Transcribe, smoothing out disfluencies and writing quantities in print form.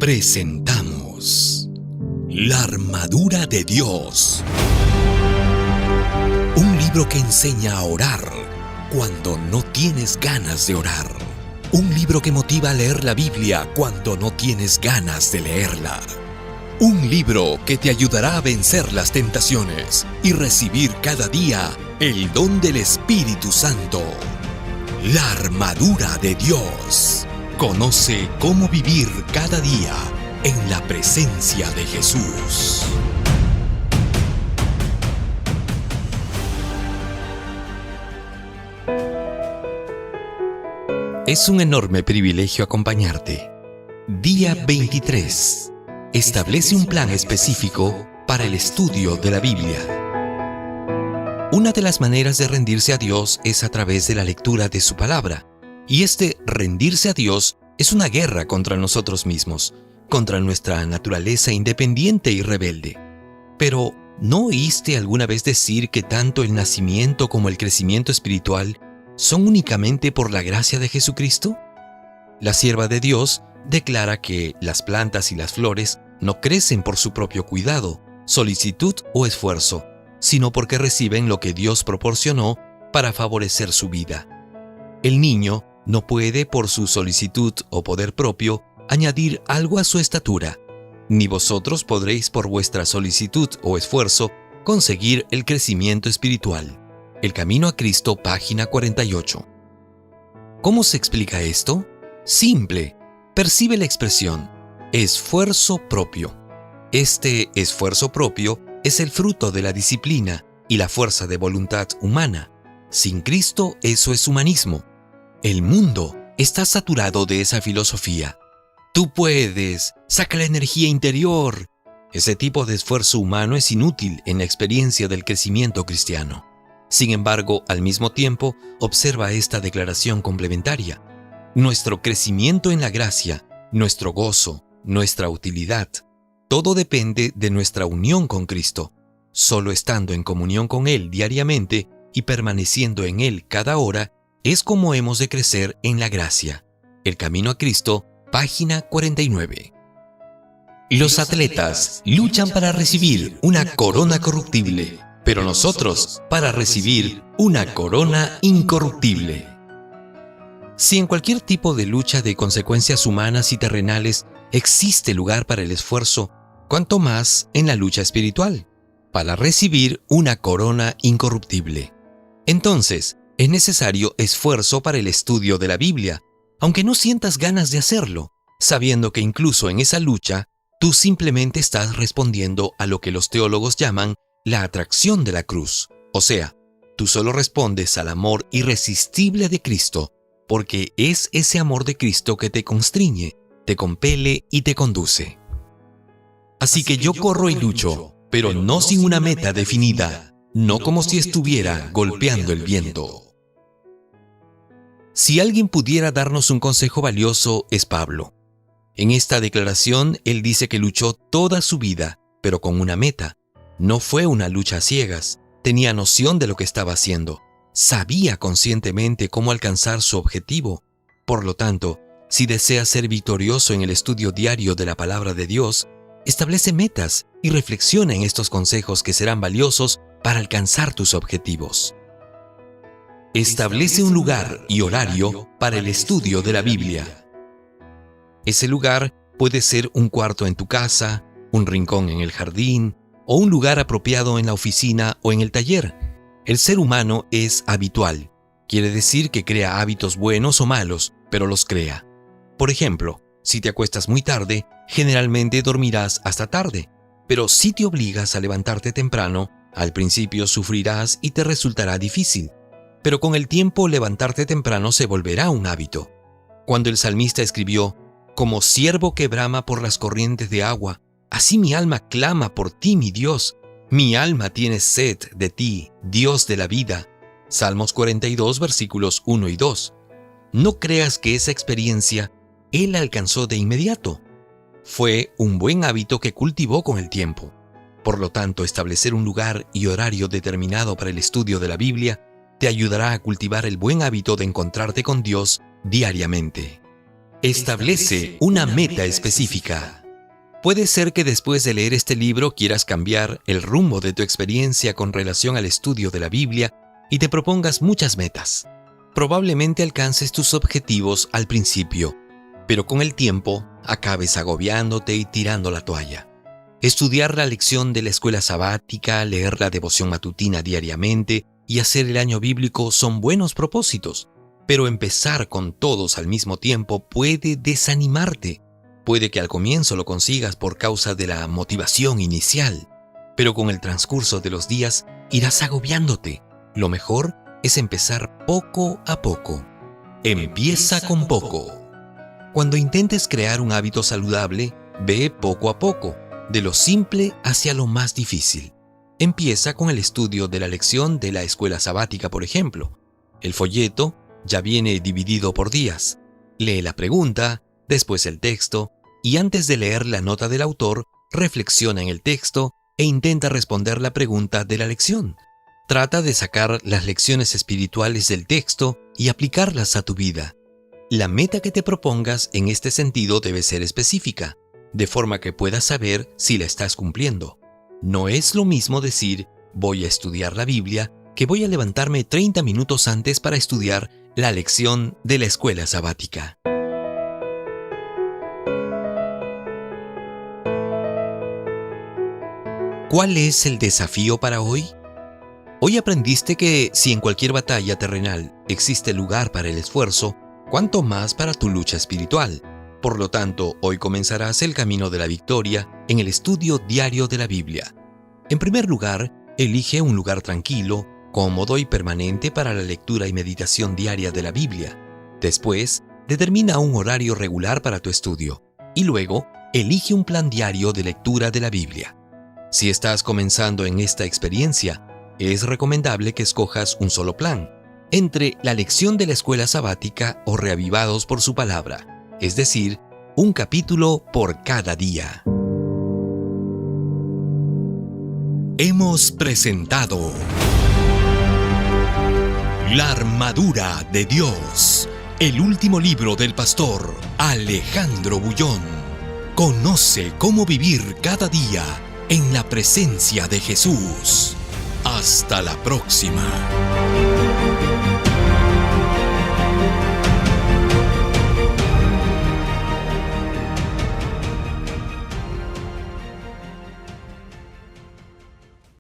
Presentamos La Armadura de Dios. Un libro que enseña a orar cuando no tienes ganas de orar. Un libro que motiva a leer la Biblia cuando no tienes ganas de leerla. Un libro que te ayudará a vencer las tentaciones y recibir cada día el don del Espíritu Santo. La Armadura de Dios. Conoce cómo vivir cada día en la presencia de Jesús. Es un enorme privilegio acompañarte. Día 23. Establece un plan específico para el estudio de la Biblia. Una de las maneras de rendirse a Dios es a través de la lectura de su palabra. Y rendirse a Dios es una guerra contra nosotros mismos, contra nuestra naturaleza independiente y rebelde. Pero, ¿no oíste alguna vez decir que tanto el nacimiento como el crecimiento espiritual son únicamente por la gracia de Jesucristo? La sierva de Dios declara que las plantas y las flores no crecen por su propio cuidado, solicitud o esfuerzo, sino porque reciben lo que Dios proporcionó para favorecer su vida. El niño no puede, por su solicitud o poder propio, añadir algo a su estatura, ni vosotros podréis por vuestra solicitud o esfuerzo conseguir el crecimiento espiritual. El Camino a Cristo, página 48. ¿Cómo se explica esto? Simple. Percibe la expresión esfuerzo propio. Este esfuerzo propio es el fruto de la disciplina y la fuerza de voluntad humana. Sin Cristo, eso es humanismo. El mundo está saturado de esa filosofía. Tú puedes, saca la energía interior. Ese tipo de esfuerzo humano es inútil en la experiencia del crecimiento cristiano. Sin embargo, al mismo tiempo, observa esta declaración complementaria. Nuestro crecimiento en la gracia, nuestro gozo, nuestra utilidad, todo depende de nuestra unión con Cristo. Solo estando en comunión con Él diariamente y permaneciendo en Él cada hora, es como hemos de crecer en la gracia. El Camino a Cristo, página 49. Los atletas luchan para recibir una corona corruptible, pero nosotros para recibir una corona incorruptible. Si en cualquier tipo de lucha de consecuencias humanas y terrenales existe lugar para el esfuerzo, cuanto más en la lucha espiritual, para recibir una corona incorruptible. Entonces, es necesario esfuerzo para el estudio de la Biblia, aunque no sientas ganas de hacerlo, sabiendo que incluso en esa lucha, tú simplemente estás respondiendo a lo que los teólogos llaman la atracción de la cruz. O sea, tú solo respondes al amor irresistible de Cristo, porque es ese amor de Cristo que te constriñe, te compele y te conduce. Así que yo corro y lucho, pero no sin una meta definida, no como si estuviera golpeando el viento. Si alguien pudiera darnos un consejo valioso, es Pablo. En esta declaración, él dice que luchó toda su vida, pero con una meta. No fue una lucha a ciegas, tenía noción de lo que estaba haciendo, sabía conscientemente cómo alcanzar su objetivo. Por lo tanto, si deseas ser victorioso en el estudio diario de la palabra de Dios, establece metas y reflexiona en estos consejos que serán valiosos para alcanzar tus objetivos. Establece un lugar y horario para el estudio de la Biblia. Ese lugar puede ser un cuarto en tu casa, un rincón en el jardín o un lugar apropiado en la oficina o en el taller. El ser humano es habitual. Quiere decir que crea hábitos buenos o malos, pero los crea. Por ejemplo, si te acuestas muy tarde, generalmente dormirás hasta tarde. Pero si te obligas a levantarte temprano, al principio sufrirás y te resultará difícil. Pero con el tiempo levantarte temprano se volverá un hábito. Cuando el salmista escribió, «Como ciervo que brama por las corrientes de agua, así mi alma clama por ti, mi Dios. Mi alma tiene sed de ti, Dios de la vida». Salmos 42, versículos 1 y 2. No creas que esa experiencia él alcanzó de inmediato. Fue un buen hábito que cultivó con el tiempo. Por lo tanto, establecer un lugar y horario determinado para el estudio de la Biblia te ayudará a cultivar el buen hábito de encontrarte con Dios diariamente. Establece una meta específica. Puede ser que después de leer este libro quieras cambiar el rumbo de tu experiencia con relación al estudio de la Biblia y te propongas muchas metas. Probablemente alcances tus objetivos al principio, pero con el tiempo acabes agobiándote y tirando la toalla. Estudiar la lección de la escuela sabática, leer la devoción matutina diariamente y hacer el año bíblico son buenos propósitos, pero empezar con todos al mismo tiempo puede desanimarte. Puede que al comienzo lo consigas por causa de la motivación inicial, pero con el transcurso de los días irás agobiándote. Lo mejor es empezar poco a poco. Empieza con poco. Cuando intentes crear un hábito saludable, ve poco a poco, de lo simple hacia lo más difícil. Empieza con el estudio de la lección de la escuela sabática, por ejemplo. El folleto ya viene dividido por días. Lee la pregunta, después el texto, y antes de leer la nota del autor, reflexiona en el texto e intenta responder la pregunta de la lección. Trata de sacar las lecciones espirituales del texto y aplicarlas a tu vida. La meta que te propongas en este sentido debe ser específica, de forma que puedas saber si la estás cumpliendo. No es lo mismo decir, voy a estudiar la Biblia, que voy a levantarme 30 minutos antes para estudiar la lección de la escuela sabática. ¿Cuál es el desafío para hoy? Hoy aprendiste que si en cualquier batalla terrenal existe lugar para el esfuerzo, cuánto más para tu lucha espiritual. Por lo tanto, hoy comenzarás el camino de la victoria en el estudio diario de la Biblia. En primer lugar, elige un lugar tranquilo, cómodo y permanente para la lectura y meditación diaria de la Biblia. Después, determina un horario regular para tu estudio. Y luego, elige un plan diario de lectura de la Biblia. Si estás comenzando en esta experiencia, es recomendable que escojas un solo plan, entre la lección de la escuela sabática o reavivados por su palabra, es decir, un capítulo por cada día. Hemos presentado La armadura de Dios, el último libro del pastor Alejandro Bullón. Conoce cómo vivir cada día en la presencia de Jesús. Hasta la próxima.